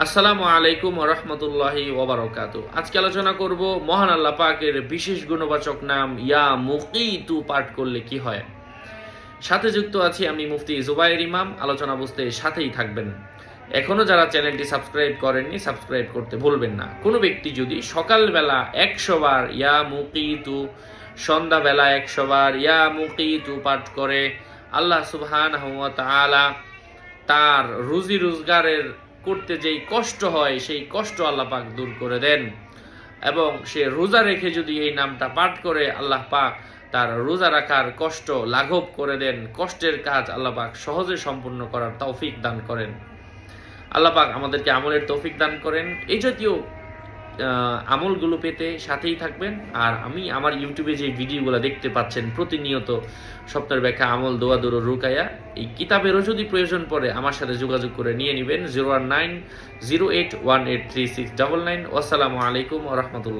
আসসালামু আলাইকুম ওয়া রাহমাতুল্লাহি ওয়া বারাকাতুহু। আজকে আলোচনা করব মহান আল্লাহ পাকের বিশেষ গুণবাচক নাম ইয়া মুকিতু পাঠ করলে কি হয়। সাথে যুক্ত আছি আমি মুফতি জুবাইর ইমাম। আলোচনা বুঝতে সাথেই থাকবেন। এখনো যারা চ্যানেলটি সাবস্ক্রাইব করেননি সাবস্ক্রাইব করতে ভুলবেন না। কোনো ব্যক্তি যদি সকালবেলা 100 বার ইয়া মুকিতু, সন্ধ্যাবেলা 100 বার ইয়া মুকিতু পাঠ করে আল্লাহ সুবহানাহু ওয়া তাআলা তার রুজি রোজগারের করতে যেই কষ্ট হয় সেই কষ্ট আল্লাহ পাক দূর করে দেন। এবং সে রোজা রেখে যদি এই নামটা পাঠ করে আল্লাহ পাক তার রোজা রাখার কষ্ট লাঘব করে দেন। কষ্টের কাজ আল্লাহ পাক সহজে সম্পূর্ণ করার তৌফিক দান করেন। আল্লাহ পাক আমাদেরকে আমলের তৌফিক দান করেন। এই জাতীয় আমলগুলো পেতে সাথেই থাকবেন। আর আমি আমার ইউটিউবে যে ভিডিওগুলো দেখতে পাচ্ছেন প্রতিনিয়ত সপ্তাহের ব্যাখ্যা, আমল, দোয়া, দুরূহ, রুকায়া, এই কিতাবেরও যদি প্রয়োজন পড়ে আমার সাথে যোগাযোগ করে নিয়ে নেবেন 01908183699। আসসালামু আলাইকুম ওয়া রাহমাতুল্লাহ।